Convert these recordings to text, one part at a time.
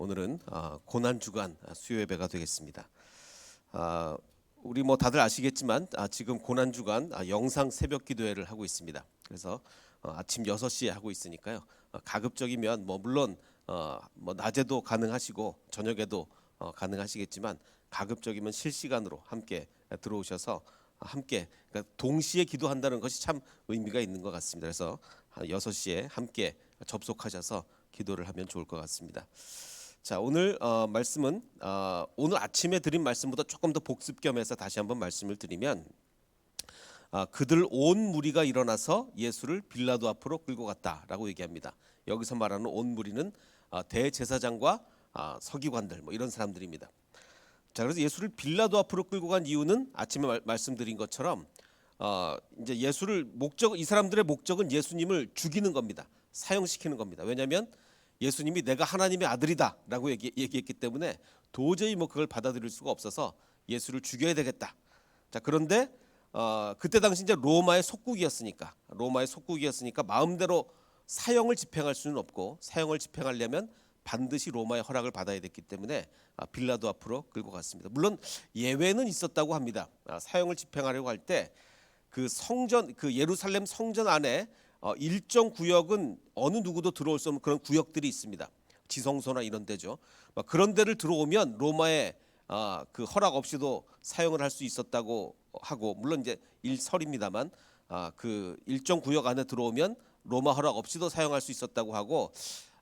오늘은 고난 주간 수요 예배가 되겠습니다. 우리 뭐 다들 아시겠지만 지금 고난 주간 영상 새벽 기도회를 하고 있습니다. 그래서 아침 6시에 하고 있으니까요. 가급적이면 뭐 물론 뭐 낮에도 가능하시고 저녁에도 가능하시겠지만 가급적이면 실시간으로 함께 들어오셔서 함께 그러니까 동시에 기도한다는 것이 참 의미가 있는 것 같습니다. 그래서 6시에 함께 접속하셔서 기도를 하면 좋을 것 같습니다. 자, 오늘 말씀은 오늘 아침에 드린 말씀보다 조금 더 복습 겸해서 다시 한번 말씀을 드리면 그들 온 무리가 일어나서 예수를 빌라도 앞으로 끌고 갔다라고 얘기합니다. 여기서 말하는 온 무리는 대제사장과 서기관들 뭐 이런 사람들입니다. 자, 그래서 예수를 빌라도 앞으로 끌고 간 이유는 아침에 말씀드린 것처럼 이제 이 사람들의 목적은 예수님을 죽이는 겁니다. 사형시키는 겁니다. 왜냐하면 예수님이 내가 하나님의 아들이다라고 얘기했기 때문에 도저히 뭐 그걸 받아들일 수가 없어서 예수를 죽여야 되겠다. 자, 그런데 그때 당시 이제 로마의 속국이었으니까 마음대로 사형을 집행할 수는 없고 사형을 집행하려면 반드시 로마의 허락을 받아야 됐기 때문에 빌라도 앞으로 끌고 갔습니다. 물론 예외는 있었다고 합니다. 사형을 집행하려고 할 때 그 성전, 그 예루살렘 성전 안에 일정 구역은 어느 누구도 들어올 수 없는 그런 구역들이 있습니다. 지성소나 이런 데죠. 그런 데를 들어오면 로마의 그 허락 없이도 사용을 할 수 있었다고 하고, 물론 이제 일설입니다만 그 일정 구역 안에 들어오면 로마 허락 없이도 사용할 수 있었다고 하고,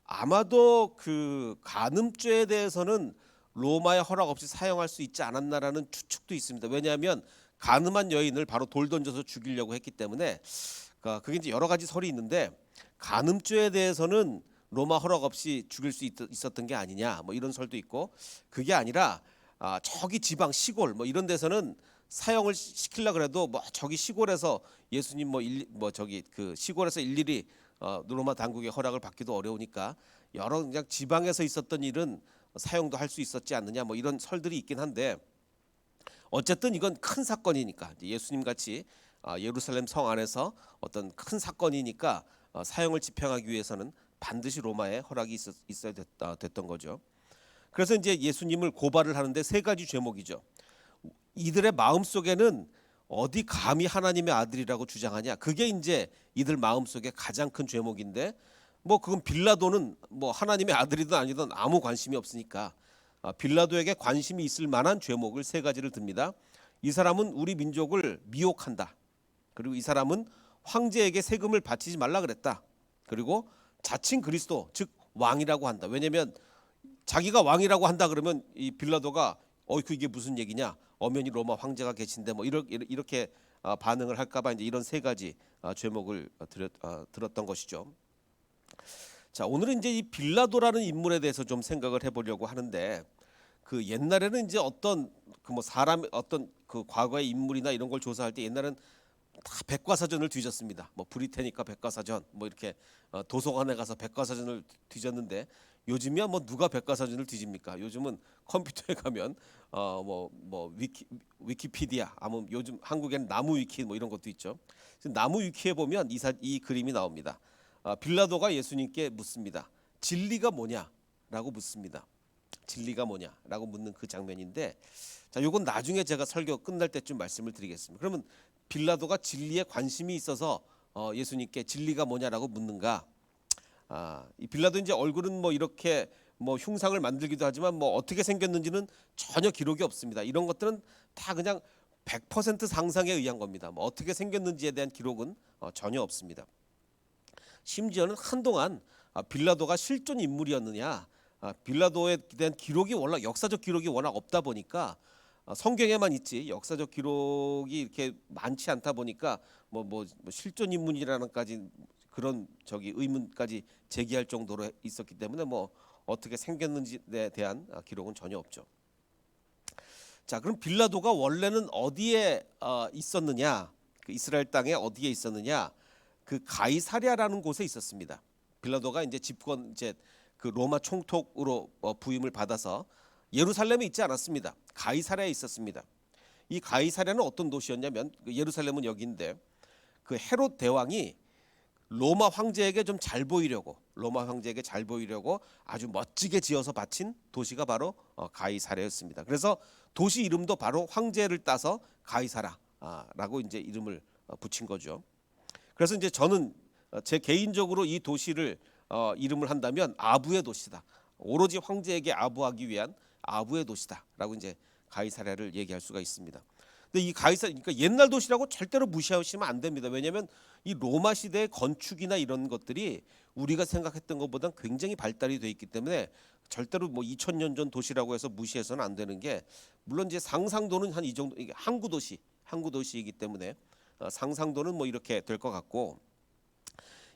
아마도 그 간음죄에 대해서는 로마의 허락 없이 사용할 수 있지 않았나라는 추측도 있습니다. 왜냐하면 간음한 여인을 바로 돌 던져서 죽이려고 했기 때문에 그게 이제 여러 가지 설이 있는데, 간음죄에 대해서는 로마 허락 없이 죽일 수 있었던 게 아니냐 뭐 이런 설도 있고, 그게 아니라 저기 지방 시골 뭐 이런 데서는 사형을 시키려 그래도 뭐 저기 시골에서 예수님 저기 그 시골에서 일일이 로마 당국의 허락을 받기도 어려우니까 여러 그냥 지방에서 있었던 일은 사형도 할 수 있었지 않느냐 뭐 이런 설들이 있긴 한데, 어쨌든 이건 큰 사건이니까 예수님 같이 예루살렘 성 안에서 어떤 큰 사건이니까 사형을 집행하기 위해서는 반드시 로마의 허락이 있어야 됐던 거죠. 그래서 이제 예수님을 고발을 하는데 세 가지 죄목이죠. 이들의 마음 속에는 어디 감히 하나님의 아들이라고 주장하냐, 그게 이제 이들 마음 속에 가장 큰 죄목인데, 뭐 그건 빌라도는 뭐 하나님의 아들이든 아니든 아무 관심이 없으니까 빌라도에게 관심이 있을 만한 죄목을 세 가지를 듭니다. 이 사람은 우리 민족을 미혹한다. 그리고 이 사람은 황제에게 세금을 바치지 말라 그랬다. 그리고 자칭 그리스도, 즉 왕이라고 한다. 왜냐하면 자기가 왕이라고 한다 그러면 이 빌라도가 이게 무슨 얘기냐, 엄연히 로마 황제가 계신데 뭐 이렇게 반응을 할까봐 이제 이런 세 가지 죄목을 들었던 것이죠. 자, 오늘은 이제 이 빌라도라는 인물에 대해서 좀 생각을 해보려고 하는데, 그 옛날에는 이제 어떤 그 뭐 사람 어떤 그 과거의 인물이나 이런 걸 조사할 때 옛날에는 다 백과사전을 뒤졌습니다. 뭐 브리테니카 백과사전 뭐 이렇게 도서관에 가서 백과사전을 뒤졌는데, 요즘이야 뭐 누가 백과사전을 뒤집니까? 요즘은 컴퓨터에 가면 위키피디아, 요즘 한국에는 나무 위키 뭐 이런 것도 있죠. 나무 위키에 보면 이 그림이 나옵니다. 빌라도가 예수님께 묻습니다. 진리가 뭐냐라고 묻습니다. 진리가 뭐냐라고 묻는 그 장면인데, 자, 요건 나중에 제가 설교 끝날 때쯤 말씀을 드리겠습니다. 그러면 빌라도가 진리에 관심이 있어서 예수님께 진리가 뭐냐라고 묻는가? 이 빌라도 이제 얼굴은 뭐 이렇게 뭐 흉상을 만들기도 하지만 뭐 어떻게 생겼는지는 전혀 기록이 없습니다. 이런 것들은 다 그냥 100% 상상에 의한 겁니다. 뭐 어떻게 생겼는지에 대한 기록은 전혀 없습니다. 심지어는 한동안 빌라도가 실존 인물이었느냐, 빌라도에 대한 기록이 워낙 역사적 기록이 워낙 없다 보니까 성경에만 있지 역사적 기록이 이렇게 많지 않다 보니까 뭐 실존 인물이라는까지 그런 의문까지 제기할 정도로 있었기 때문에 뭐 어떻게 생겼는지에 대한 기록은 전혀 없죠. 자, 그럼 빌라도가 원래는 어디에 있었느냐? 그 이스라엘 땅에 어디에 있었느냐? 그 가이사랴라는 곳에 있었습니다. 빌라도가 이제 그 로마 총독으로 부임을 받아서 예루살렘에 있지 않았습니다. 가이사랴에 있었습니다. 이 가이사랴는 어떤 도시였냐면, 예루살렘은 여기인데 그 헤롯 대왕이 로마 황제에게 잘 보이려고 아주 멋지게 지어서 바친 도시가 바로 가이사랴였습니다. 그래서 도시 이름도 바로 황제를 따서 가이사라라고 이제 이름을 붙인 거죠. 그래서 이제 저는 제 개인적으로 이 도시를 이름을 한다면 아부의 도시다. 오로지 황제에게 아부하기 위한 아부의 도시다라고 이제 가이사랴를 얘기할 수가 있습니다. 근데 이 그러니까 옛날 도시라고 절대로 무시하시면 안 됩니다. 왜냐하면 이 로마 시대의 건축이나 이런 것들이 우리가 생각했던 것보다 굉장히 발달이 돼 있기 때문에 절대로 뭐 2000년 전 도시라고 해서 무시해서는 안 되는 게, 물론 이제 상상도는 한 이 정도, 이게 항구 도시이기 때문에 상상도는 뭐 이렇게 될 것 같고,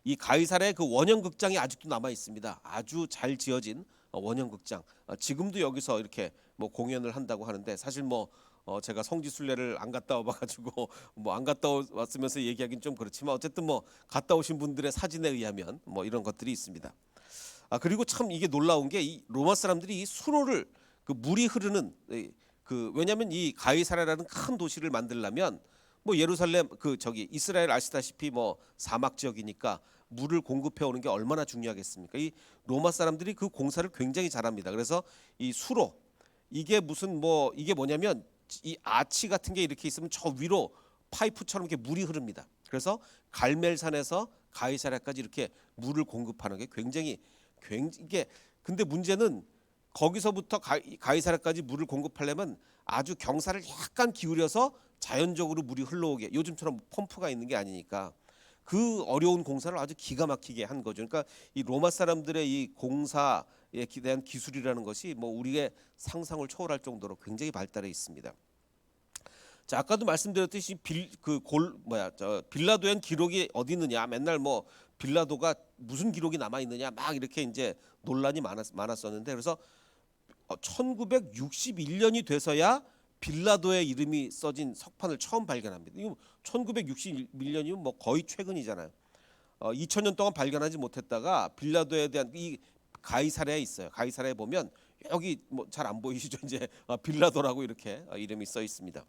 이 가이사랴의 그 원형 극장이 아직도 남아 있습니다. 아주 잘 지어진 원형 극장. 지금도 여기서 이렇게 뭐 공연을 한다고 하는데, 사실 뭐 제가 성지순례를 안 갔다 와봐가지고 뭐 안 갔다 왔으면서 얘기하기는 좀 그렇지만, 어쨌든 뭐 갔다 오신 분들의 사진에 의하면 뭐 이런 것들이 있습니다. 그리고 참 이게 놀라운 게, 이 로마 사람들이 이 수로를, 그 물이 흐르는 왜냐하면 이 가이사랴라는 큰 도시를 만들려면 뭐 예루살렘 이스라엘 아시다시피 뭐 사막 지역이니까 물을 공급해 오는 게 얼마나 중요하겠습니까? 이 로마 사람들이 그 공사를 굉장히 잘합니다. 그래서 이 수로, 이게 이게 뭐냐면 이 아치 같은 게 이렇게 있으면 저 위로 파이프처럼 이렇게 물이 흐릅니다. 그래서 갈멜산에서 가이사랴까지 이렇게 물을 공급하는 게 굉장히 이게, 근데 문제는 거기서부터 가이사랴까지 물을 공급하려면 아주 경사를 약간 기울여서 자연적으로 물이 흘러오게, 요즘처럼 펌프가 있는 게 아니니까 그 어려운 공사를 아주 기가 막히게 한 거죠. 그러니까 이 로마 사람들의 이 공사에 대한 기술이라는 것이 뭐 우리의 상상을 초월할 정도로 굉장히 발달해 있습니다. 자, 아까도 말씀드렸듯이 빌라도엔 기록이 어디 있느냐, 맨날 뭐 빌라도가 무슨 기록이 남아 있느냐 막 이렇게 이제 논란이 많았었는데, 그래서 1961년이 돼서야 빌라도의 이름이 써진 석판을 처음 발견합니다. 이거 1961년이면 뭐 거의 최근이잖아요. 2000년 동안 발견하지 못했다가 빌라도에 대한 이 가이사랴에 있어요. 가이사랴에 보면 여기 뭐 잘 안 보이시죠? 이제 빌라도라고 이렇게 이름이 써 있습니다.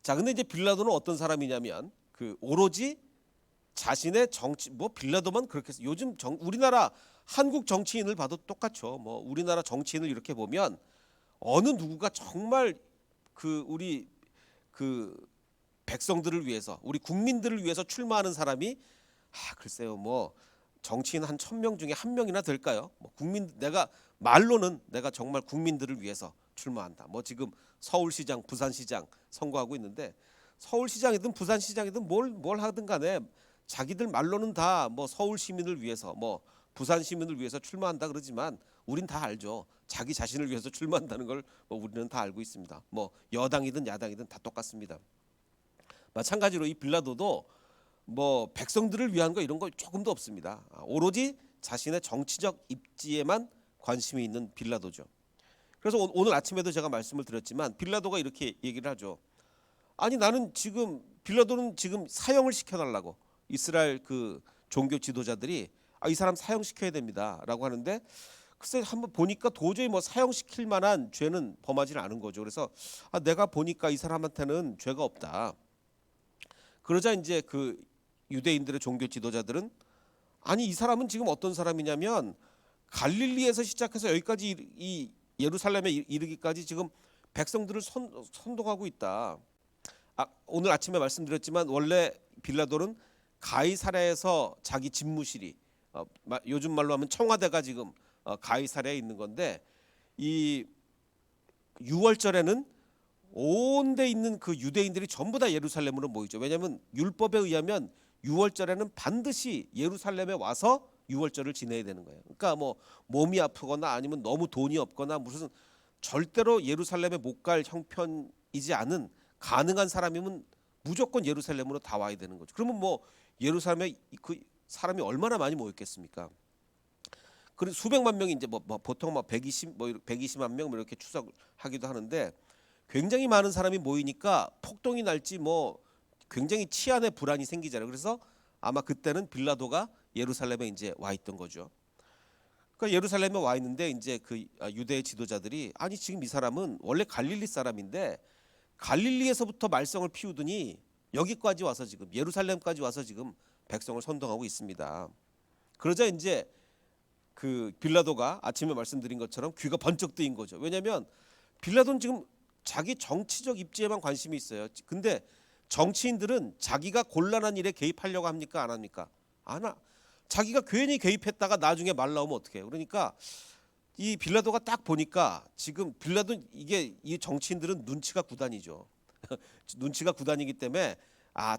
자, 근데 이제 빌라도는 어떤 사람이냐면 오로지 자신의 정치, 뭐 빌라도만 그렇게 해서 요즘 우리나라 한국 정치인을 봐도 똑같죠. 뭐 우리나라 정치인을 이렇게 보면 어느 누구가 정말 우리 백성들을 위해서, 우리 국민들을 위해서 출마하는 사람이 글쎄요, 뭐 정치인 한 1000명 중에 한 명이나 될까요? 뭐 말로는 내가 정말 국민들을 위해서 출마한다. 뭐 지금 서울시장, 부산시장 선거하고 있는데, 서울시장이든 부산시장이든 뭘 하든 간에 자기들 말로는 다 뭐 서울 시민을 위해서, 뭐 부산 시민을 위해서 출마한다 그러지만 우린 다 알죠. 자기 자신을 위해서 출마한다는 걸 우리는 다 알고 있습니다. 뭐 여당이든 야당이든 다 똑같습니다. 마찬가지로 이 빌라도도 뭐 백성들을 위한 거 이런 거 조금도 없습니다. 오로지 자신의 정치적 입지에만 관심이 있는 빌라도죠. 그래서 오늘 아침에도 제가 말씀을 드렸지만 빌라도가 이렇게 얘기를 하죠. 아니 빌라도는 지금 사형을 시켜달라고 이스라엘 종교 지도자들이 이 사람 사형시켜야 됩니다라고 하는데, 글쎄 한번 보니까 도저히 뭐 사형시킬 만한 죄는 범하지는 않은 거죠. 그래서 내가 보니까 이 사람한테는 죄가 없다. 그러자 이제 유대인들의 종교 지도자들은, 아니 이 사람은 지금 어떤 사람이냐면 갈릴리에서 시작해서 여기까지 이 예루살렘에 이르기까지 지금 백성들을 선동하고 있다. 오늘 아침에 말씀드렸지만 원래 빌라도는 가이사랴에서 자기 집무실이, 요즘 말로 하면 청와대가 지금 가이사랴에 있는 건데, 이 6월절에는 온 데 있는 유대인들이 전부 다 예루살렘으로 모이죠. 왜냐하면 율법에 의하면 6월절에는 반드시 예루살렘에 와서 6월절을 지내야 되는 거예요. 그러니까 뭐 몸이 아프거나 아니면 너무 돈이 없거나 무슨 절대로 예루살렘에 못 갈 형편이지 않은 가능한 사람이면 무조건 예루살렘으로 다 와야 되는 거죠. 그러면 뭐 예루살렘에 사람이 얼마나 많이 모였겠습니까? 그리고 수백만 명이 이제 보통 120만 명 이렇게 추석하기도 하는데, 굉장히 많은 사람이 모이니까 폭동이 날지 뭐 굉장히 치안에 불안이 생기잖아요. 그래서 아마 그때는 빌라도가 예루살렘에 이제 와 있던 거죠. 그러니까 예루살렘에 와 있는데 이제 유대 지도자들이, 아니 지금 이 사람은 원래 갈릴리 사람인데 갈릴리에서부터 말썽을 피우더니 여기까지 와서 지금 예루살렘까지 와서 지금 백성을 선동하고 있습니다. 그러자 이제 그 빌라도가 아침에 말씀드린 것처럼 귀가 번쩍 뜨인 거죠. 왜냐하면 빌라도는 지금 자기 정치적 입지에만 관심이 있어요. 근데 정치인들은 자기가 곤란한 일에 개입하려고 합니까? 안 합니까? 안 하. 자기가 괜히 개입했다가 나중에 말 나오면 어떡해요? 그러니까 이 빌라도가 딱 보니까 지금 빌라도 이게 이 정치인들은 눈치가 구단이죠. 눈치가 구단이기 때문에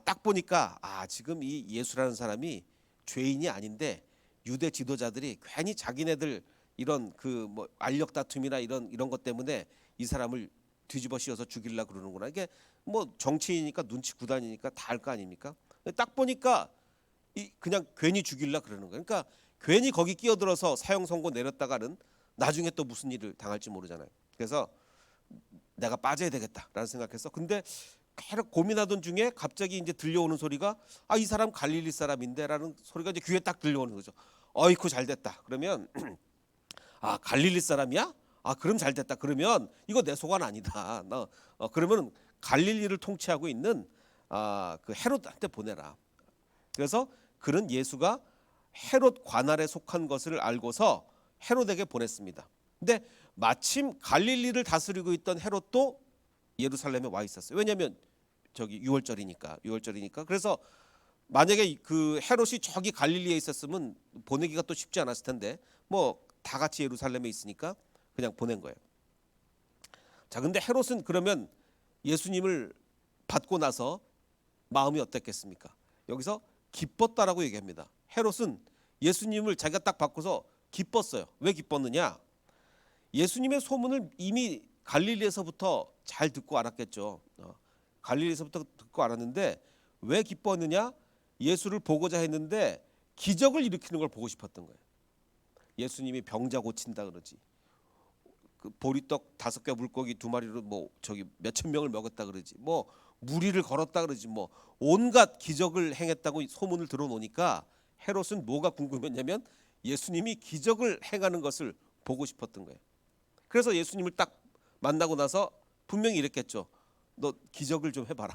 딱 보니까 지금 이 예수라는 사람이 죄인이 아닌데 유대 지도자들이 괜히 자기네들 이런 그 뭐 알력 다툼이나 이런 것 때문에 이 사람을 뒤집어 씌워서 죽이려 그러는구나. 이게 뭐 정치인이니까 눈치 구단이니까 다 알 거 아닙니까? 딱 보니까 그냥 괜히 죽이려 그러는 거예요. 그러니까 괜히 거기 끼어들어서 사형 선고 내렸다가는 나중에 또 무슨 일을 당할지 모르잖아요. 그래서 내가 빠져야 되겠다라는 생각해서 근데 계속 고민하던 중에 갑자기 이제 들려오는 소리가 이 사람 갈릴리 사람인데라는 소리가 이제 귀에 딱 들려오는 거죠. 어이쿠 잘 됐다. 그러면 갈릴리 사람이야? 그럼 잘 됐다. 그러면 이거 내 소관 아니다. 그러면 갈릴리를 통치하고 있는 그 헤롯한테 보내라. 그래서 그는 예수가 헤롯 관할에 속한 것을 알고서 헤롯에게 보냈습니다. 근데 마침 갈릴리를 다스리고 있던 헤롯도 예루살렘에 와 있었어요. 왜냐하면 저기 6월절이니까. 그래서 만약에 그 헤롯이 저기 갈릴리에 있었으면 보내기가 또 쉽지 않았을 텐데 뭐 다 같이 예루살렘에 있으니까 그냥 보낸 거예요. 자, 근데 헤롯은 그러면 예수님을 받고 나서 마음이 어땠겠습니까? 여기서 기뻤다라고 얘기합니다. 헤롯은 예수님을 자기가 딱 받고서 기뻤어요. 왜 기뻤느냐? 예수님의 소문을 이미 갈릴리에서부터 잘 듣고 알았겠죠. 갈릴리에서부터 듣고 알았는데 왜 기뻤느냐? 예수를 보고자 했는데 기적을 일으키는 걸 보고 싶었던 거예요. 예수님이 병자 고친다 그러지. 그 보리떡 5개 물고기 2마리로 뭐 저기 몇천 명을 먹었다 그러지. 뭐 무리를 걸었다 그러지. 뭐 온갖 기적을 행했다고 소문을 들어놓으니까 헤롯은 뭐가 궁금했냐면 예수님이 기적을 행하는 것을 보고 싶었던 거예요. 그래서 예수님을 딱 만나고 나서 분명히 이랬겠죠. 너 기적을 좀 해봐라.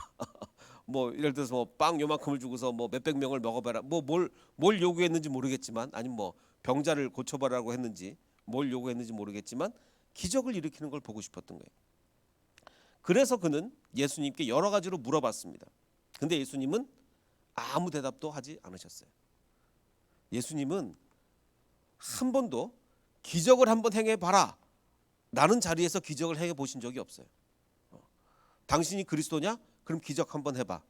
뭐 예를 들어서 뭐 빵 요만큼을 주고서 뭐 몇백 명을 먹어봐라. 뭐 뭘 요구했는지 모르겠지만 아니면 뭐 병자를 고쳐봐라고 했는지 뭘 요구했는지 모르겠지만 기적을 일으키는 걸 보고 싶었던 거예요. 그래서 그는 예수님께 여러 가지로 물어봤습니다. 근데 예수님은 아무 대답도 하지 않으셨어요. 예수님은 한 번도 기적을 한번 행해봐라 라는 자리에서 기적을 행해 보신 적이 없어요. 당신이 그리스도냐? 그럼 기적 한번 해봐.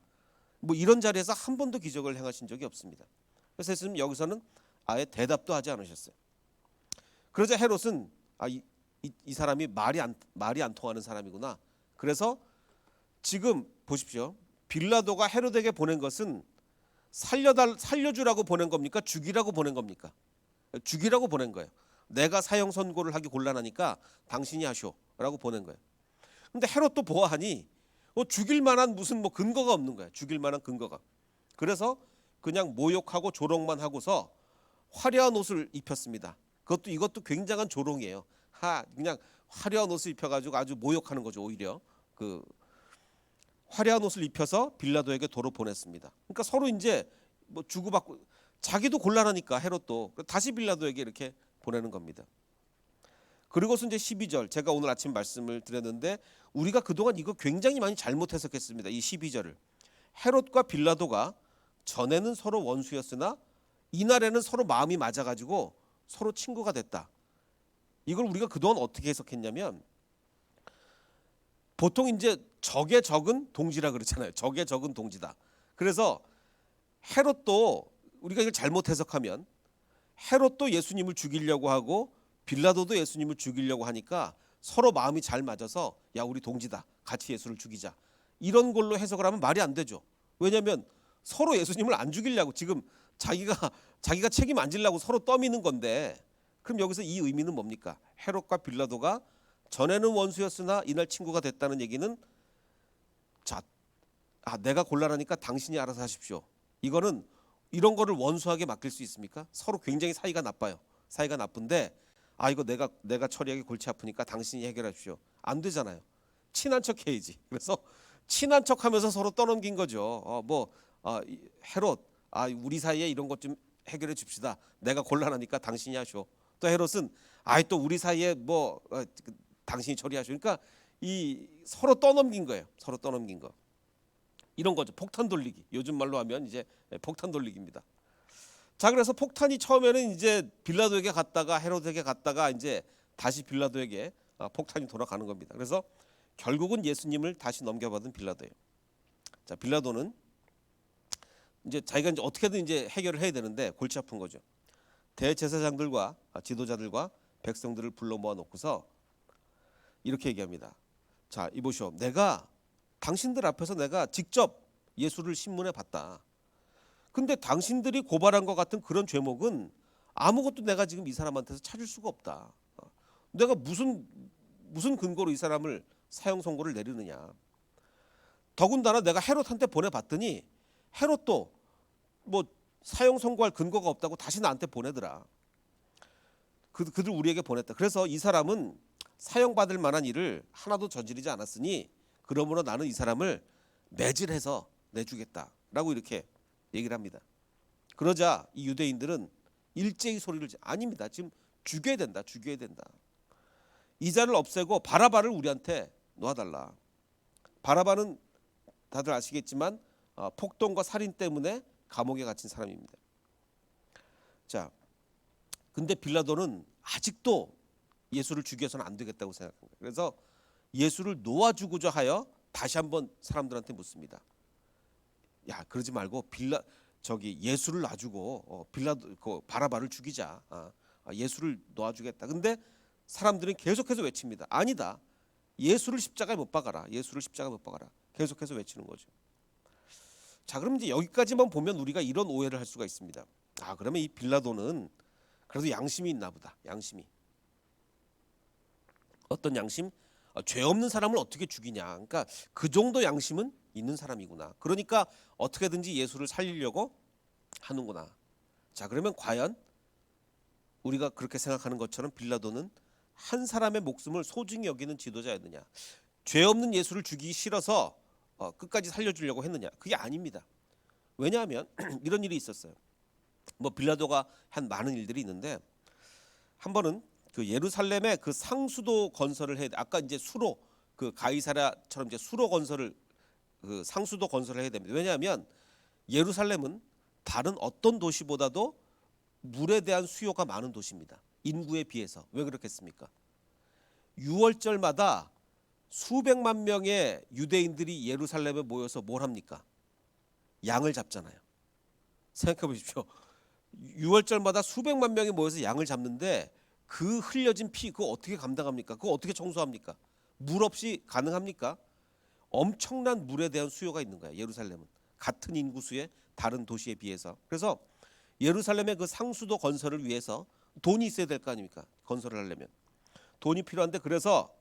뭐 이런 자리에서 한 번도 기적을 행하신 적이 없습니다. 그래서 예수님 여기서는 아예 대답도 하지 않으셨어요. 그러자 헤롯은 이 사람이 말이 안 통하는 사람이구나. 그래서 지금 보십시오. 빌라도가 헤롯에게 보낸 것은 살려주라고 보낸 겁니까? 죽이라고 보낸 겁니까? 죽이라고 보낸 거예요. 내가 사형 선고를 하기 곤란하니까 당신이 하쇼라고 보낸 거예요. 근데 헤롯도 보아하니 죽일 만한 무슨 뭐 근거가 없는 거예요. 죽일 만한 근거가. 그래서 그냥 모욕하고 조롱만 하고서 화려한 옷을 입혔습니다. 이것도 굉장한 조롱이에요. 그냥 화려한 옷을 입혀가지고 아주 모욕하는 거죠. 오히려 그 화려한 옷을 입혀서 빌라도에게 도로 보냈습니다. 그러니까 서로 이제 뭐 주고받고 자기도 곤란하니까 헤롯도 다시 빌라도에게 이렇게 보내는 겁니다. 그리고서 이제 12절 제가 오늘 아침 말씀을 드렸는데 우리가 그동안 이거 굉장히 많이 잘못 해석했습니다. 이 12절을 헤롯과 빌라도가 전에는 서로 원수였으나 이날에는 서로 마음이 맞아가지고 서로 친구가 됐다. 이걸 우리가 그동안 어떻게 해석했냐면 보통 이제 적의 적은 동지라 그러잖아요. 적의 적은 동지다. 그래서 헤롯도 우리가 이걸 잘못 해석하면 헤롯도 예수님을 죽이려고 하고 빌라도도 예수님을 죽이려고 하니까 서로 마음이 잘 맞아서 야 우리 동지다. 같이 예수를 죽이자. 이런 걸로 해석을 하면 말이 안 되죠. 왜냐하면 서로 예수님을 안 죽이려고 지금 자기가 책임 안 지려고 서로 떠미는 건데 그럼 여기서 이 의미는 뭡니까? 헤롯과 빌라도가 전에는 원수였으나 이날 친구가 됐다는 얘기는 내가 곤란하니까 당신이 알아서 하십시오. 이거는 이런 거를 원수하게 맡길 수 있습니까? 서로 굉장히 사이가 나빠요. 사이가 나쁜데 이거 내가 처리하기 골치 아프니까 당신이 해결하십시오. 안 되잖아요. 친한 척 해야지. 그래서 친한 척하면서 서로 떠넘긴 거죠. 헤롯 우리 사이에 이런 것 좀 해결해 줍시다. 내가 곤란하니까 당신이 하쇼. 또 헤롯은 또 우리 사이에 당신이 처리하쇼. 그러니까 이 서로 떠넘긴 거예요. 서로 떠넘긴 거. 이런 거죠. 폭탄 돌리기. 요즘 말로 하면 이제 폭탄 돌리기입니다. 자, 그래서 폭탄이 처음에는 이제 빌라도에게 갔다가 헤롯에게 갔다가 이제 다시 빌라도에게 폭탄이 돌아가는 겁니다. 그래서 결국은 예수님을 다시 넘겨받은 빌라도예요. 자, 빌라도는 이제 자기가 이제 어떻게든 이제 해결을 해야 되는데 골치 아픈 거죠. 대제사장들과 지도자들과 백성들을 불러 모아 놓고서 이렇게 얘기합니다. 자, 이보시오. 내가 당신들 앞에서 내가 직접 예수를 신문해 봤다. 근데 당신들이 고발한 것 같은 그런 죄목은 아무것도 내가 지금 이 사람한테서 찾을 수가 없다. 내가 무슨 근거로 이 사람을 사형 선고를 내리느냐. 더군다나 내가 헤롯한테 보내봤더니 헤롯도 뭐 사형 선고할 근거가 없다고 다시 나한테 보내더라. 그들 우리에게 보냈다. 그래서 이 사람은 사형받을 만한 일을 하나도 저지르지 않았으니 그러므로 나는 이 사람을 매질해서 내주겠다라고 이렇게 얘기를 합니다. 그러자 이 유대인들은 일제히 소리를 아닙니다. 지금 죽여야 된다. 이 자를 없애고 바라바를 우리한테 놓아달라. 바라바는 다들 아시겠지만 폭동과 살인 때문에 감옥에 갇힌 사람입니다. 자, 근데 빌라도는 아직도 예수를 죽여서는 안 되겠다고 생각합니다. 그래서 예수를 놓아주고자 하여 다시 한번 사람들한테 묻습니다. 야, 그러지 말고 예수를 놔주고 바라바를 죽이자. 예수를 놓아주겠다. 근데 사람들은 계속해서 외칩니다. 아니다. 예수를 십자가에 못 박아라. 계속해서 외치는 거죠. 자, 그럼 이제 여기까지만 보면 우리가 이런 오해를 할 수가 있습니다. 그러면 이 빌라도는 그래도 양심이 있나 보다. 양심이. 어떤 양심? 죄 없는 사람을 어떻게 죽이냐. 그러니까 그 정도 양심은 있는 사람이구나. 그러니까 어떻게든지 예수를 살리려고 하는구나. 자, 그러면 과연 우리가 그렇게 생각하는 것처럼 빌라도는 한 사람의 목숨을 소중히 여기는 지도자였느냐. 죄 없는 예수를 죽이기 싫어서 끝까지 살려주려고 했느냐. 그게 아닙니다. 왜냐하면 이런 일이 있었어요. 뭐 빌라도가 한 많은 일들이 있는데 한 번은 그 예루살렘에 그 상수도 건설을 해야 돼. 아까 이제 수로 그 가이사랴처럼 이제 수로 건설을 그 상수도 건설을 해야 됩니다. 왜냐하면 예루살렘은 다른 어떤 도시보다도 물에 대한 수요가 많은 도시입니다. 인구에 비해서. 왜 그렇겠습니까? 6월절마다 수백만 명의 유대인들이 예루살렘에 모여서 뭘 합니까? 양을 잡잖아요. 생각해 보십시오. 6월절마다 수백만 명이 모여서 양을 잡는데 그 흘려진 피 그거 어떻게 감당합니까? 그거 어떻게 청소합니까? 물 없이 가능합니까? 엄청난 물에 대한 수요가 있는 거예요. 예루살렘은 같은 인구수의 다른 도시에 비해서. 그래서 예루살렘의 그 상수도 건설을 위해서 돈이 있어야 될 거 아닙니까? 건설을 하려면 돈이 필요한데, 그래서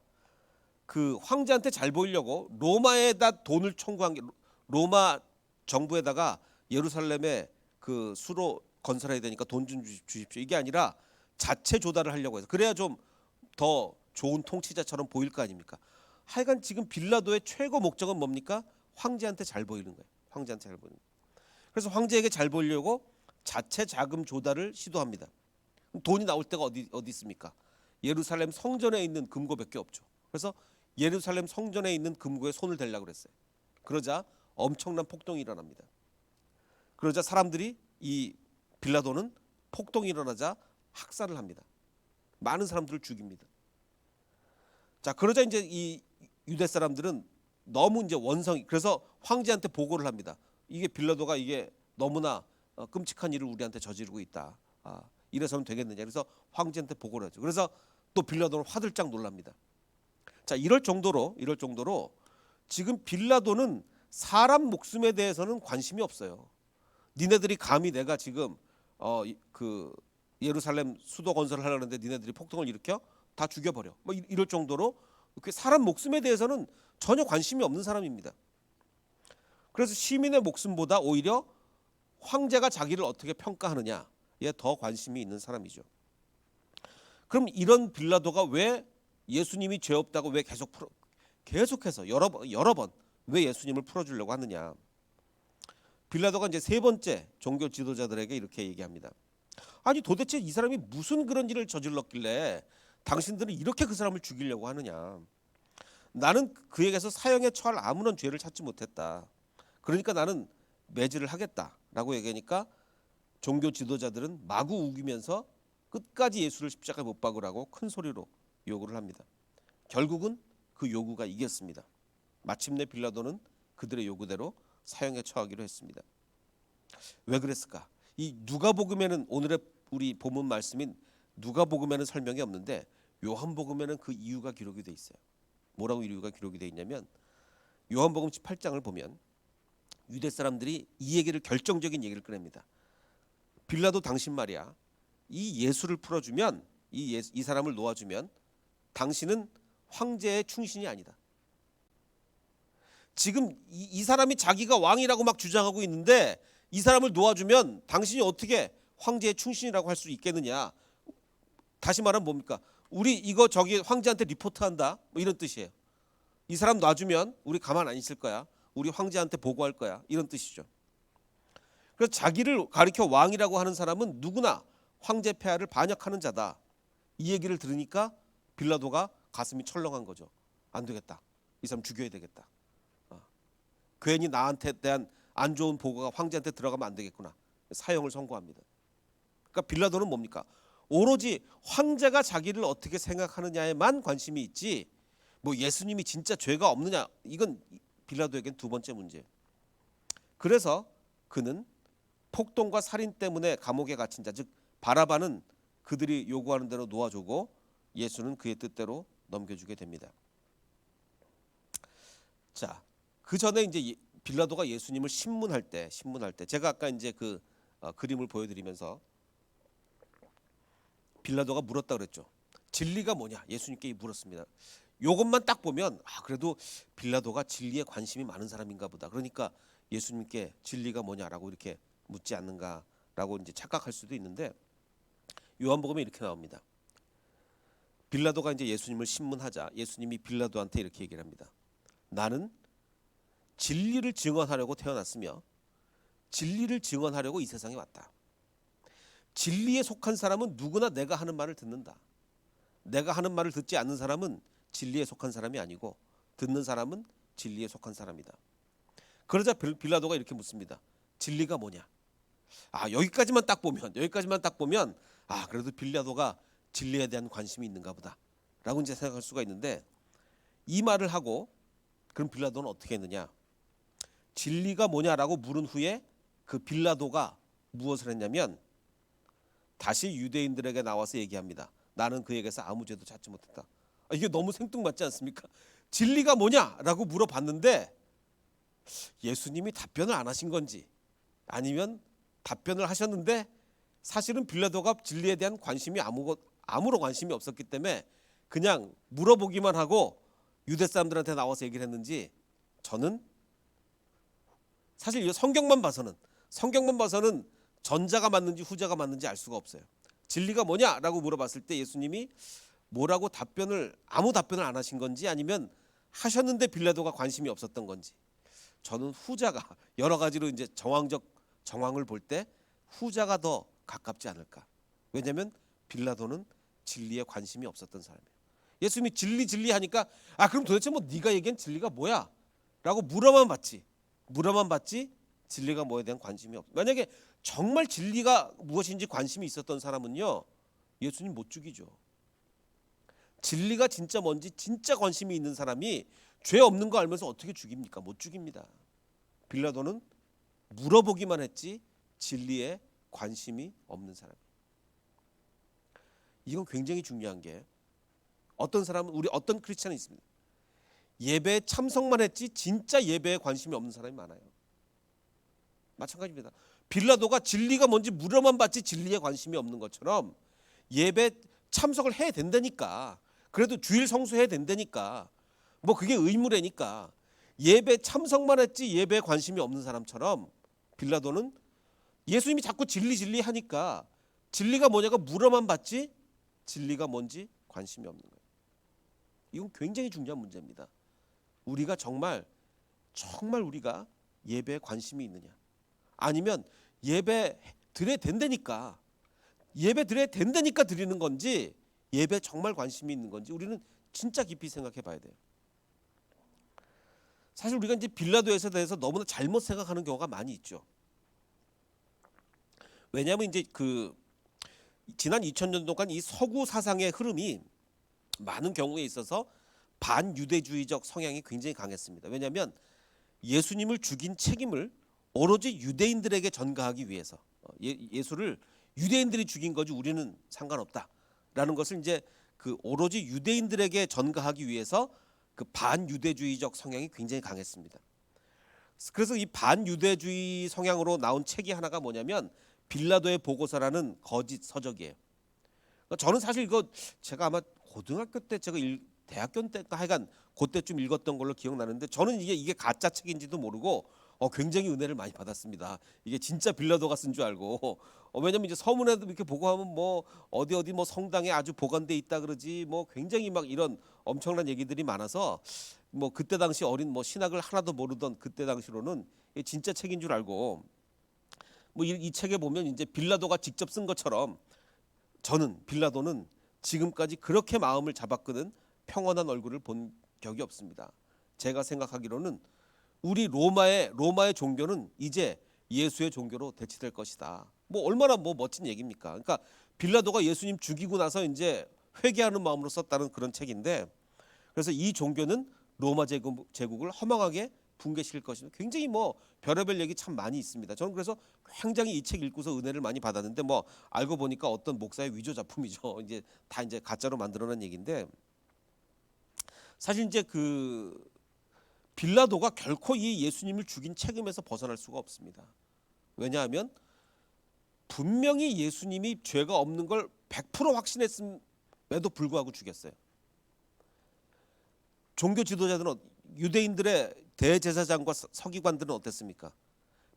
그 황제한테 잘 보이려고 로마에다 돈을 청구한 게, 로마 정부에다가 예루살렘에 그 수로 건설해야 되니까 돈 좀 주십시오. 이게 아니라 자체 조달을 하려고 해서, 그래야 좀 더 좋은 통치자처럼 보일 거 아닙니까? 하여간 지금 빌라도의 최고 목적은 뭡니까? 황제한테 잘 보이는 거예요. 황제한테 잘 보이는 거예요. 그래서 황제에게 잘 보이려고 자체 자금 조달을 시도합니다. 돈이 나올 데가 어디 있습니까? 예루살렘 성전에 있는 금고밖에 없죠. 그래서 예루살렘 성전에 있는 금고에 손을 대려고 그랬어요. 그러자 엄청난 폭동이 일어납니다. 그러자 사람들이, 이 빌라도는 폭동이 일어나자 학살을 합니다. 많은 사람들을 죽입니다. 자, 그러자 이제 이 유대 사람들은 너무 이제 그래서 황제한테 보고를 합니다. 이게 빌라도가 이게 너무나 끔찍한 일을 우리한테 저지르고 있다. 이래서는 되겠느냐. 그래서 황제한테 보고를 하죠. 그래서 또 빌라도는 화들짝 놀랍니다. 자, 이럴 정도로 지금 빌라도는 사람 목숨에 대해서는 관심이 없어요. 니네들이 감히 내가 지금 그 예루살렘 수도 건설을 하려는데 니네들이 폭동을 일으켜 다 죽여버려. 뭐 이럴 정도로 사람 목숨에 대해서는 전혀 관심이 없는 사람입니다. 그래서 시민의 목숨보다 오히려 황제가 자기를 어떻게 평가하느냐에 더 관심이 있는 사람이죠. 그럼 이런 빌라도가 왜 예수님이 죄 없다고 왜 계속해서 여러 번 왜 예수님을 풀어주려고 하느냐? 빌라도가 이제 세 번째 종교 지도자들에게 이렇게 얘기합니다. 아니 도대체 이 사람이 무슨 그런 일을 저질렀길래 당신들은 이렇게 그 사람을 죽이려고 하느냐. 나는 그에게서 사형에 처할 아무런 죄를 찾지 못했다. 그러니까 나는 매질을 하겠다라고 얘기하니까 종교 지도자들은 마구 우기면서 끝까지 예수를 십자가에 못 박으라고 큰 소리로 요구를 합니다. 결국은 그 요구가 이겼습니다. 마침내 빌라도는 그들의 요구대로 사형에 처하기로 했습니다. 왜 그랬을까? 이 누가복음에는 오늘의 우리 본문 말씀인 누가복음에는 설명이 없는데 요한복음에는 그 이유가 기록이 돼 있어요. 뭐라고 이유가 기록이 돼 있냐면 요한복음 18장을 보면 유대 사람들이 이 얘기를 결정적인 얘기를 꺼냅니다. 빌라도 당신 말이야. 이 예수를 풀어주면 이 사람을 놓아주면 당신은 황제의 충신이 아니다. 지금 이 사람이 자기가 왕이라고 막 주장하고 있는데 이 사람을 놓아주면 당신이 어떻게 황제의 충신이라고 할 수 있겠느냐. 다시 말하면 뭡니까? 우리 이거 저기 황제한테 리포트한다 뭐 이런 뜻이에요. 이 사람 놔주면 우리 가만 안 있을 거야. 우리 황제한테 보고할 거야. 이런 뜻이죠. 그래서 자기를 가리켜 왕이라고 하는 사람은 누구나 황제 폐하를 반역하는 자다. 이 얘기를 들으니까 빌라도가 가슴이 철렁한 거죠. 안 되겠다. 이 사람 죽여야 되겠다. 괜히 나한테 대한 안 좋은 보고가 황제한테 들어가면 안 되겠구나. 사형을 선고합니다. 그러니까 빌라도는 뭡니까? 오로지 황제가 자기를 어떻게 생각하느냐에만 관심이 있지 뭐 예수님이 진짜 죄가 없느냐 이건 빌라도에겐 두 번째 문제예요. 그래서 그는 폭동과 살인 때문에 감옥에 갇힌 자, 즉 바라바는 그들이 요구하는 대로 놓아주고 예수는 그의 뜻대로 넘겨주게 됩니다. 자, 그 전에 이제 빌라도가 예수님을 신문할 때 제가 아까 이제 그 그림을 보여드리면서 빌라도가 물었다 그랬죠. 진리가 뭐냐? 예수님께 물었습니다. 요것만 딱 보면 그래도 빌라도가 진리에 관심이 많은 사람인가 보다. 그러니까 예수님께 진리가 뭐냐라고 이렇게 묻지 않는가라고 이제 착각할 수도 있는데 요한복음에 이렇게 나옵니다. 빌라도가 이제 예수님을 신문하자 예수님이 빌라도한테 이렇게 얘기를 합니다. 나는 진리를 증언하려고 태어났으며 진리를 증언하려고 이 세상에 왔다. 진리에 속한 사람은 누구나 내가 하는 말을 듣는다. 내가 하는 말을 듣지 않는 사람은 진리에 속한 사람이 아니고 듣는 사람은 진리에 속한 사람이다. 그러자 빌라도가 이렇게 묻습니다. 진리가 뭐냐? 여기까지만 딱 보면 그래도 빌라도가 진리에 대한 관심이 있는가 보다라고 이제 생각할 수가 있는데 이 말을 하고 그럼 빌라도는 어떻게 했느냐? 진리가 뭐냐라고 물은 후에 그 빌라도가 무엇을 했냐면 다시 유대인들에게 나와서 얘기합니다. 나는 그에게서 아무 죄도 찾지 못했다. 이게 너무 생뚱맞지 않습니까? 진리가 뭐냐라고 물어봤는데 예수님이 답변을 안 하신 건지 아니면 답변을 하셨는데 사실은 빌라도가 진리에 대한 관심이 아무런 관심이 없었기 때문에 그냥 물어보기만 하고 유대 사람들한테 나와서 얘기를 했는지 저는 사실 성경만 봐서는 전자가 맞는지 후자가 맞는지 알 수가 없어요. 진리가 뭐냐라고 물어봤을 때 예수님이 뭐라고 아무 답변을 안 하신 건지 아니면 하셨는데 빌라도가 관심이 없었던 건지 저는 후자가 여러 가지로 이제 정황을 볼 때 후자가 더 가깝지 않을까. 왜냐하면 빌라도는 진리에 관심이 없었던 사람이에요. 예수님이 진리 하니까 그럼 도대체 뭐 네가 얘기한 진리가 뭐야? 라고 물어만 받지 진리가 뭐에 대한 관심이 없어. 만약에 정말 진리가 무엇인지 관심이 있었던 사람은요 예수님 못 죽이죠. 진리가 진짜 뭔지 진짜 관심이 있는 사람이 죄 없는 거 알면서 어떻게 죽입니까? 못 죽입니다. 빌라도는 물어보기만 했지 진리에 관심이 없는 사람이에요. 이건 굉장히 중요한 게 어떤 사람은 우리 어떤 크리스찬이 있습니다. 예배에 참석만 했지 진짜 예배에 관심이 없는 사람이 많아요. 마찬가지입니다. 빌라도가 진리가 뭔지 물어만 봤지 진리에 관심이 없는 것처럼 예배 참석을 해야 된다니까. 그래도 주일 성수해야 된다니까. 뭐 그게 의무라니까. 예배 참석만 했지 예배에 관심이 없는 사람처럼 빌라도는 예수님이 자꾸 진리 하니까 진리가 뭐냐고 물어만 봤지 진리가 뭔지 관심이 없는 거예요. 이건 굉장히 중요한 문제입니다. 우리가 정말 우리가 예배에 관심이 있느냐. 아니면 예배 드려야 된다니까 드리는 건지, 예배 정말 관심이 있는 건지 우리는 진짜 깊이 생각해 봐야 돼요. 사실 우리가 이제 빌라도에 대해서 너무나 잘못 생각하는 경우가 많이 있죠. 왜냐하면 이제 지난 2000년 동안 이 서구 사상의 흐름이 많은 경우에 있어서 반유대주의적 성향이 굉장히 강했습니다. 왜냐하면 예수님을 죽인 책임을 오로지 유대인들에게 전가하기 위해서, 예수를 유대인들이 죽인 거지 우리는 상관없다라는 것을 이제 오로지 유대인들에게 전가하기 위해서 반유대주의적 성향이 굉장히 강했습니다. 그래서 이 반유대주의 성향으로 나온 책이 하나가 뭐냐면 빌라도의 보고서라는 거짓 서적이에요. 저는 사실 이거 제가 아마 고등학교 때 제가 대학교 때가 하여간 그때쯤 읽었던 걸로 기억나는데, 저는 이게 가짜 책인지도 모르고 굉장히 은혜를 많이 받았습니다. 이게 진짜 빌라도가 쓴 줄 알고. 왜냐면 이제 서문에도 이렇게 보고 하면 뭐 어디 뭐 성당에 아주 보관돼 있다 그러지, 뭐 굉장히 막 이런 엄청난 얘기들이 많아서 뭐 그때 당시 어린 뭐 신학을 하나도 모르던 그때 당시로는 이게 진짜 책인 줄 알고, 뭐 이 책에 보면 이제 빌라도가 직접 쓴 것처럼 저는 빌라도는 지금까지 그렇게 마음을 잡아끄는 평온한 얼굴을 본 적이 없습니다. 제가 생각하기로는 우리 로마의 종교는 이제 예수의 종교로 대치될 것이다. 뭐 얼마나 뭐 멋진 얘기입니까? 그러니까 빌라도가 예수님 죽이고 나서 이제 회개하는 마음으로 썼다는 그런 책인데, 그래서 이 종교는 로마 제국을 허망하게 붕괴시킬 것입니다. 굉장히 뭐 별의별 얘기 참 많이 있습니다. 저는 그래서 굉장히 이 책 읽고서 은혜를 많이 받았는데, 뭐 알고 보니까 어떤 목사의 위조 작품이죠. 이제 다 이제 가짜로 만들어낸 얘기인데, 사실 이제 빌라도가 결코 이 예수님을 죽인 책임에서 벗어날 수가 없습니다. 왜냐하면 분명히 예수님이 죄가 없는 걸 100% 확신했음에도 불구하고 죽였어요. 종교 지도자들은, 유대인들의 대제사장과 서기관들은 어땠습니까?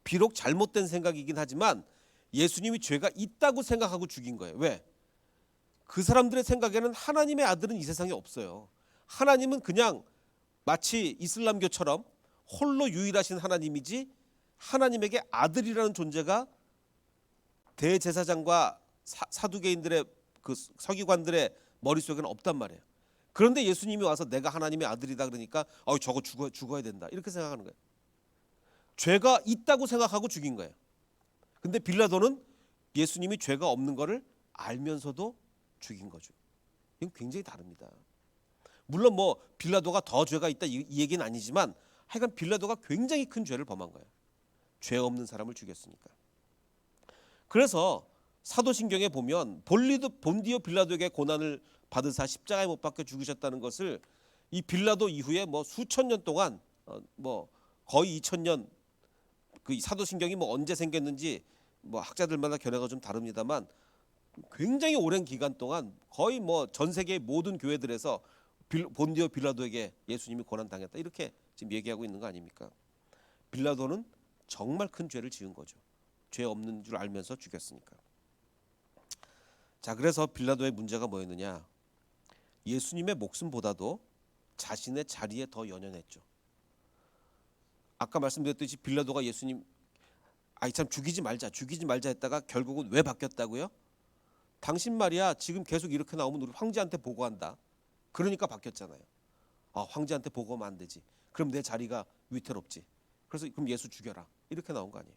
비록 잘못된 생각이긴 하지만 예수님이 죄가 있다고 생각하고 죽인 거예요. 왜? 그 사람들의 생각에는 하나님의 아들은 이 세상에 없어요. 하나님은 그냥 마치 이슬람교처럼 홀로 유일하신 하나님이지, 하나님에게 아들이라는 존재가 대제사장과 사두개인들의 서기관들의 머릿속에는 없단 말이에요. 그런데 예수님이 와서 내가 하나님의 아들이다 그러니까 저거 죽어야 된다, 이렇게 생각하는 거예요. 죄가 있다고 생각하고 죽인 거예요. 근데 빌라도는 예수님이 죄가 없는 거를 알면서도 죽인 거죠. 이건 굉장히 다릅니다. 물론 뭐 빌라도가 더 죄가 있다 이 얘기는 아니지만, 하여간 빌라도가 굉장히 큰 죄를 범한 거예요. 죄 없는 사람을 죽였으니까. 그래서 사도신경에 보면 본디오 빌라도에게 고난을 받으사 십자가에 못 박혀 죽으셨다는 것을 이 빌라도 이후에 뭐 수천 년 동안, 뭐 거의 2000년, 그 사도신경이 뭐 언제 생겼는지 뭐 학자들마다 견해가 좀 다릅니다만, 굉장히 오랜 기간 동안 거의 뭐 전 세계의 모든 교회들에서 본디오 빌라도에게 예수님이 고난 당했다, 이렇게 지금 얘기하고 있는 거 아닙니까? 빌라도는 정말 큰 죄를 지은 거죠. 죄 없는 줄 알면서 죽였으니까. 자, 그래서 빌라도의 문제가 뭐였느냐? 예수님의 목숨보다도 자신의 자리에 더 연연했죠. 아까 말씀드렸듯이 빌라도가 예수님 참 죽이지 말자 했다가 결국은 왜 바뀌었다고요? 당신 말이야 지금 계속 이렇게 나오면 우리 황제한테 보고한다. 그러니까 바뀌었잖아요. 황제한테 보고하면 안 되지. 그럼 내 자리가 위태롭지. 그래서 그럼 예수 죽여라, 이렇게 나온 거 아니에요.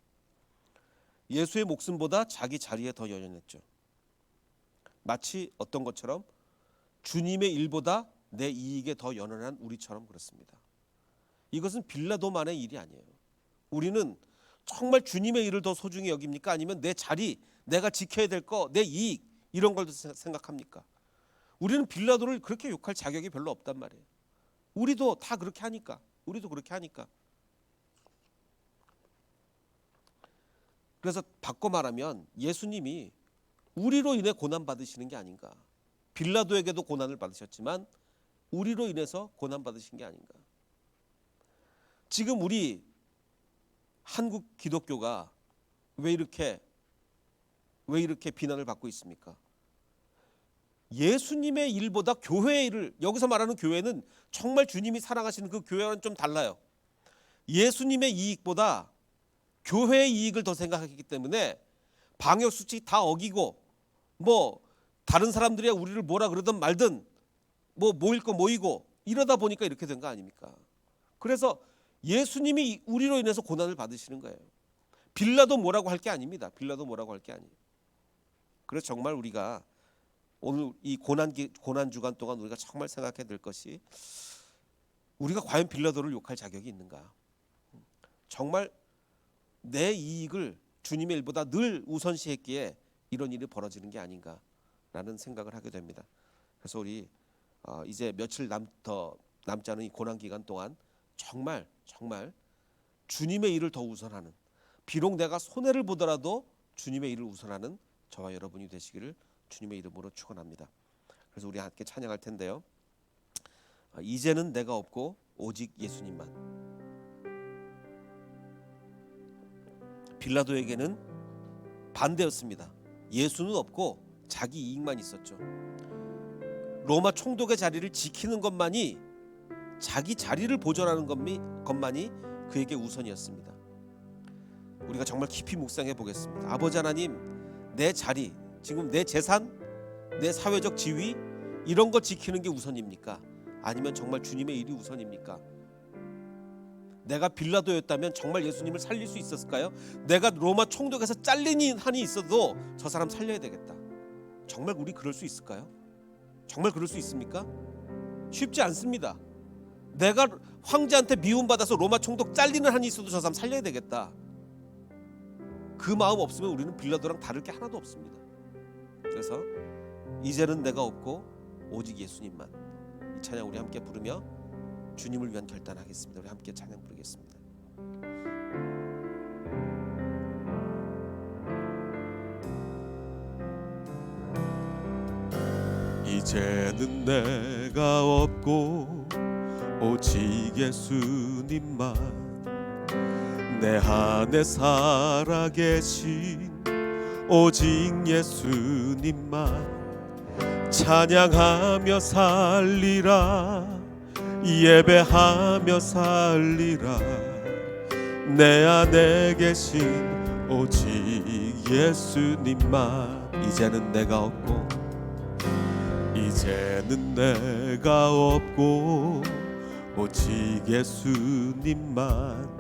예수의 목숨보다 자기 자리에 더 연연했죠. 마치 어떤 것처럼 주님의 일보다 내 이익에 더 연연한 우리처럼 그렇습니다. 이것은 빌라도만의 일이 아니에요. 우리는 정말 주님의 일을 더 소중히 여깁니까? 아니면 내 자리, 내가 지켜야 될 거, 내 이익, 이런 걸 생각합니까? 우리는 빌라도를 그렇게 욕할 자격이 별로 없단 말이에요. 우리도 다 그렇게 하니까. 그래서 바꿔 말하면 예수님이 우리로 인해 고난 받으시는 게 아닌가. 빌라도에게도 고난을 받으셨지만 우리로 인해서 고난 받으신 게 아닌가. 지금 우리 한국 기독교가 왜 이렇게 비난을 받고 있습니까? 예수님의 일보다 교회의 일을, 여기서 말하는 교회는 정말 주님이 사랑하시는 그 교회와는 좀 달라요. 예수님의 이익보다 교회의 이익을 더 생각하기 때문에 방역 수칙 다 어기고 뭐 다른 사람들이 우리를 뭐라 그러든 말든 뭐 모일 거 모이고 이러다 보니까 이렇게 된 거 아닙니까? 그래서 예수님이 우리로 인해서 고난을 받으시는 거예요. 빌라도 뭐라고 할 게 아닙니다. 빌라도 뭐라고 할 게 아니에요. 그래서 정말 우리가 오늘 이 고난 주간 동안 우리가 정말 생각해야 될 것이, 우리가 과연 빌라도를 욕할 자격이 있는가? 정말 내 이익을 주님의 일보다 늘 우선시했기에 이런 일이 벌어지는 게 아닌가라는 생각을 하게 됩니다. 그래서 우리 이제 며칠 더 남지 않은 이 고난 기간 동안 정말 주님의 일을 더 우선하는, 비록 내가 손해를 보더라도 주님의 일을 우선하는 저와 여러분이 되시기를 주님의 이름으로 축원합니다. 그래서 우리 함께 찬양할 텐데요. 이제는 내가 없고 오직 예수님만. 빌라도에게는 반대였습니다. 예수는 없고 자기 이익만 있었죠. 로마 총독의 자리를 지키는 것만이, 자기 자리를 보존하는 것만이 그에게 우선이었습니다. 우리가 정말 깊이 묵상해 보겠습니다. 아버지 하나님, 내 자리, 지금 내 재산, 내 사회적 지위, 이런 거 지키는 게 우선입니까? 아니면 정말 주님의 일이 우선입니까? 내가 빌라도였다면 정말 예수님을 살릴 수 있었을까요? 내가 로마 총독에서 잘린 한이 있어도 저 사람 살려야 되겠다. 정말 우리 그럴 수 있을까요? 정말 그럴 수 있습니까? 쉽지 않습니다. 내가 황제한테 미움받아서 로마 총독 잘리는 한이 있어도 저 사람 살려야 되겠다. 그 마음 없으면 우리는 빌라도랑 다를 게 하나도 없습니다. 그래서 이제는 내가 없고 오직 예수님만, 이 찬양 우리 함께 부르며 주님을 위한 결단하겠습니다. 우리 함께 찬양 부르겠습니다. 이제는 내가 없고 오직 예수님만, 내 안에 살아계신 오직 예수님만 찬양하며 살리라, 예배하며 살리라. 내 안에 계신 오직 예수님만. 이제는 내가 없고, 이제는 내가 없고 오직 예수님만,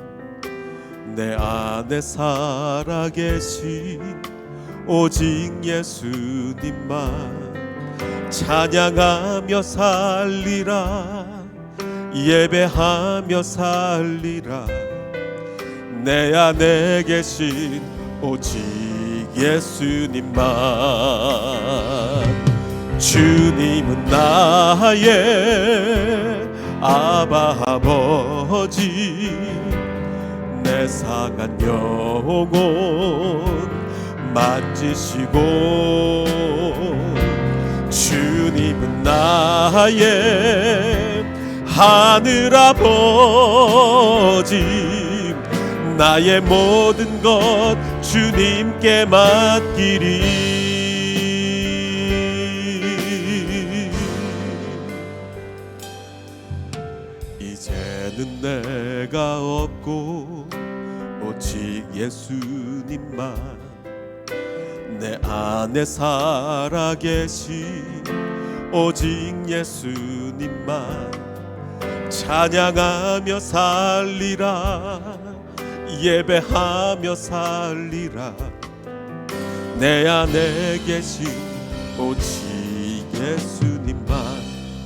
내 안에 살아계신 오직 예수님만 찬양하며 살리라, 예배하며 살리라. 내 안에 계신 오직 예수님만. 주님은 나의 아바 아버지, 내 상한 영혼 만지시고, 주님은 나의 하늘 아버지, 나의 모든 것 주님께 맡기리. 이제는 내가 없고 오직 예수님만, 내 안에 살아계신 오직 예수님만 찬양하며 살리라, 예배하며 살리라. 내 안에 계신 오직 예수님만.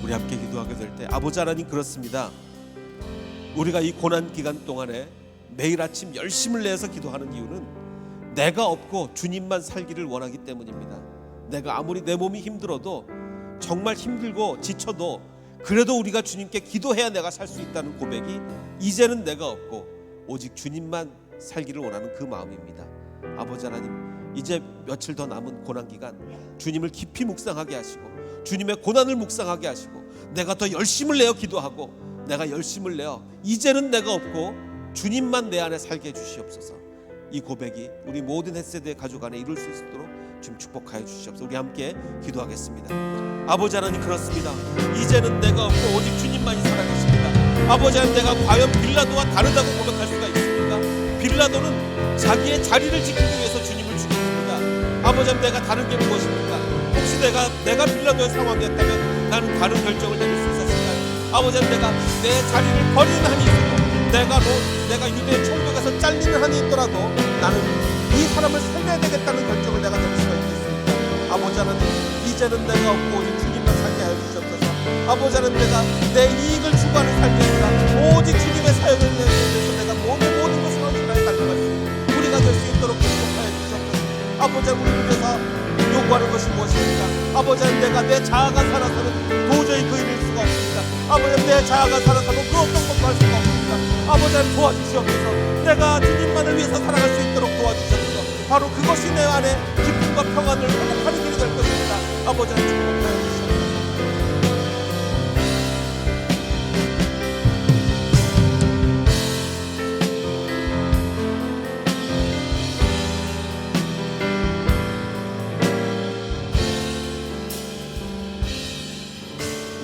우리 함께 기도하게 될 때, 아버지 하나님, 그렇습니다. 우리가 이 고난 기간 동안에 매일 아침 열심을 내서 기도하는 이유는 내가 없고 주님만 살기를 원하기 때문입니다. 내가 아무리 내 몸이 힘들어도, 정말 힘들고 지쳐도, 그래도 우리가 주님께 기도해야 내가 살 수 있다는 고백이, 이제는 내가 없고 오직 주님만 살기를 원하는 그 마음입니다. 아버지 하나님, 이제 며칠 더 남은 고난 기간 주님을 깊이 묵상하게 하시고, 주님의 고난을 묵상하게 하시고, 내가 더 열심을 내어 기도하고, 내가 열심을 내어 이제는 내가 없고 주님만 내 안에 살게 해주시옵소서. 이 고백이 우리 모든 햇세대 가족 안에 이룰 수 있도록 좀 축복하여 주시옵소서. 우리 함께 기도하겠습니다. 아버지 하나님, 그렇습니다. 이제는 내가 없고 오직 주님만이 살아계십니다. 아버지 하나님, 내가 과연 빌라도와 다르다고 고백할 수가 있습니까? 빌라도는 자기의 자리를 지키기 위해서 주님을 죽였습니다. 아버지 하나님, 내가 다른 게 무엇입니까? 혹시 내가 빌라도의 상황이었다면 나는 다른 결정을 내릴 수 있었을까요? 아버지 하나님, 내가 내 자리를 버리는 한이 있어도 내가 유대 총독에서 잘리는 한이 있더라도 나는 이 사람을 살려야 되겠다는 결정을 내가 내릴 수가 있겠습니까? 아버지 하나님, 이제는 내가 없고 오직 주님만 살게 하여 주시옵소서. 아버지 하나님, 내가 내 이익을 추구하는 삶이 아니라 오직 주님의 사역을 위해서 내가 모든 것을 헌신하여 달려갈 수 있는 우리가 될 수 있도록 축복하여 주시옵소서. 아버지 하나님, 우리를 위해서 요구하는 것이 무엇입니까? 아버지 하나님, 내가 내 자아가 살아서는 도저히 그 일을 수가 없습니다. 아버지 하나님, 내 자아가 살아서는 그 어떤 것도 할 수가 없습니다. 아버지 하나님, 도와주시옵소서. 내가 주님만을 위해서 살아갈 수 있도록 도와주시옵소서. 바로 그것이 내 안에 기쁨과 평안을 회복하는 길이 될 것입니다. 아버지 하나님, 축복하여 주시옵소서.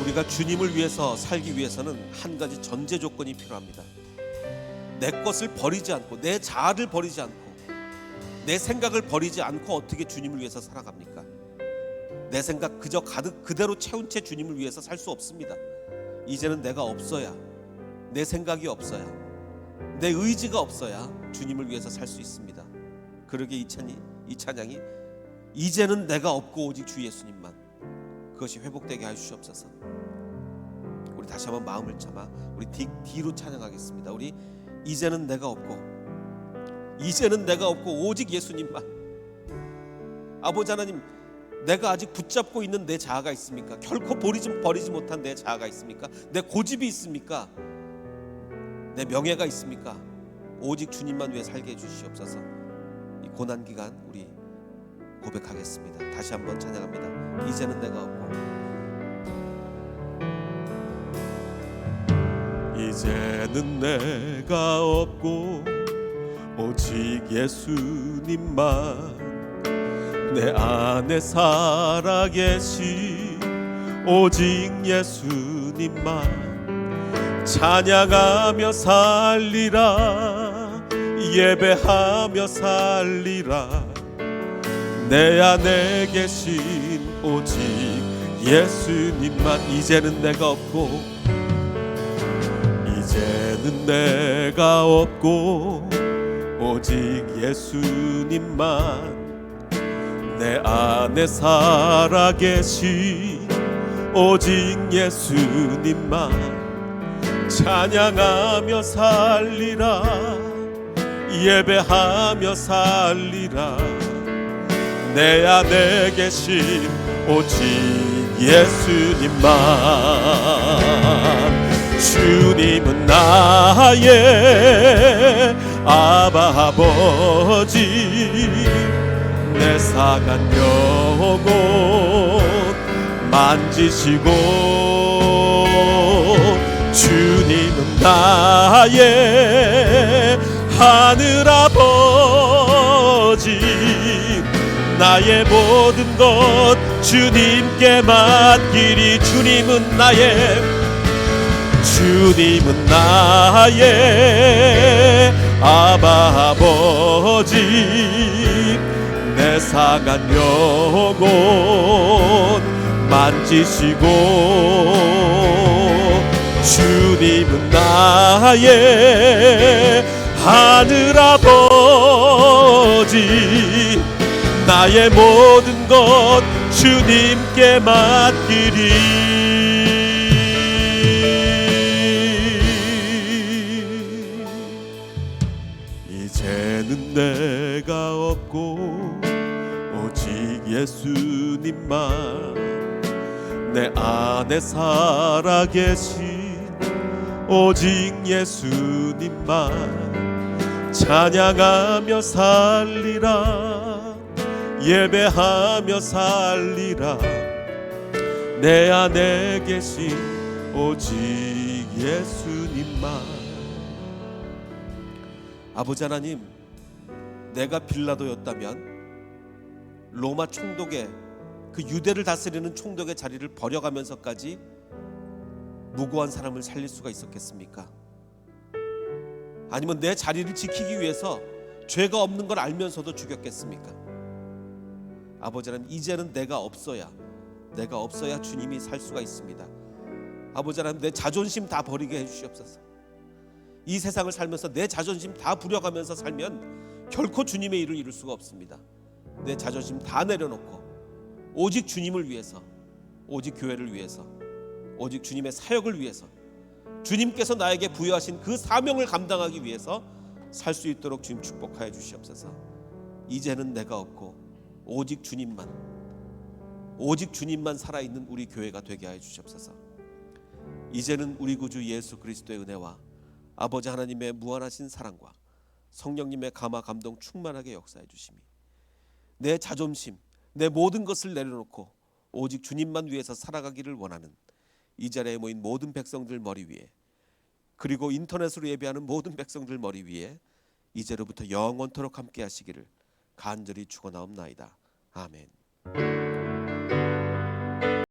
우리가 주님을 위해서 살기 위해서는 한 가지 전제 조건이 필요합니다. 내 것을 버리지 않고, 내 자아를 버리지 않고, 내 생각을 버리지 않고 어떻게 주님을 위해서 살아갑니까? 내 생각 그저 가득 그대로 채운 채 주님을 위해서 살 수 없습니다. 이제는 내가 없어야, 내 생각이 없어야, 내 의지가 없어야 주님을 위해서 살 수 있습니다. 그러게 이 찬양이 이제는 내가 없고 오직 주 예수님만, 그것이 회복되게 해주시옵소서. 우리 다시 한번 마음을 참아 우리 D로 찬양하겠습니다. 우리 이제는 내가 없고 오직 예수님만. 아버지 하나님, 내가 아직 붙잡고 있는 내 자아가 있습니까? 결코 버리지 못한 내 자아가 있습니까? 내 고집이 있습니까? 내 명예가 있습니까? 오직 주님만 위해 살게 해주시옵소서. 이 고난기간 우리 고백하겠습니다. 다시 한번 찬양합니다. 이제는 내가 없고, 이제는 내가 없고 오직 예수님만 내 안에 살아계신 오직 예수님만 찬양하며 살리라, 예배하며 살리라. 내 안에 계신 오직 예수님만. 이제는 내가 없고, 이제는 내가 없고 오직 예수님만 내 안에 살아계신 오직 예수님만 찬양하며 살리라, 예배하며 살리라. 내 안에 계신 오직 예수님만. 주님은 나의 아바 아버지, 내 상한 영혼 만지시고, 주님은 나의 하늘 아버지, 나의 모든 것 주님께 맡기리. 주님은 나의 아바 아버지, 내 상한 영혼 만지시고, 주님은 나의 하늘 아버지, 나의 모든 것 주님께 맡기리. 이제는 내가 없고 오직 예수님만 내 안에 살아계신 오직 예수님만 찬양하며 살리라, 예배하며 살리라. 내 안에 계신 오직 예수님만. 아버지 하나님, 내가 빌라도였다면 로마 총독의 그 유대를 다스리는 총독의 자리를 버려가면서까지 무고한 사람을 살릴 수가 있었겠습니까? 아니면 내 자리를 지키기 위해서 죄가 없는 걸 알면서도 죽였겠습니까? 아버지 하나님, 이제는 내가 없어야 주님이 살 수가 있습니다. 아버지 하나님, 내 자존심 다 버리게 해주시옵소서. 이 세상을 살면서 내 자존심 다 부려가면서 살면 결코 주님의 일을 이룰 수가 없습니다. 내 자존심 다 내려놓고 오직 주님을 위해서, 오직 교회를 위해서, 오직 주님의 사역을 위해서, 주님께서 나에게 부여하신 그 사명을 감당하기 위해서 살 수 있도록 주님 축복하여 주시옵소서. 이제는 내가 없고 오직 주님만 살아있는 우리 교회가 되게 하여 주시옵소서. 이제는 우리 구주 예수 그리스도의 은혜와 아버지 하나님의 무한하신 사랑과 성령님의 감화 감동 충만하게 역사해 주심이 내 자존심, 내 모든 것을 내려놓고 오직 주님만 위해서 살아가기를 원하는 이 자리에 모인 모든 백성들 머리 위에, 그리고 인터넷으로 예배하는 모든 백성들 머리 위에 이제로부터 영원토록 함께 하시기를 간절히 축원하옵나이다. 아멘.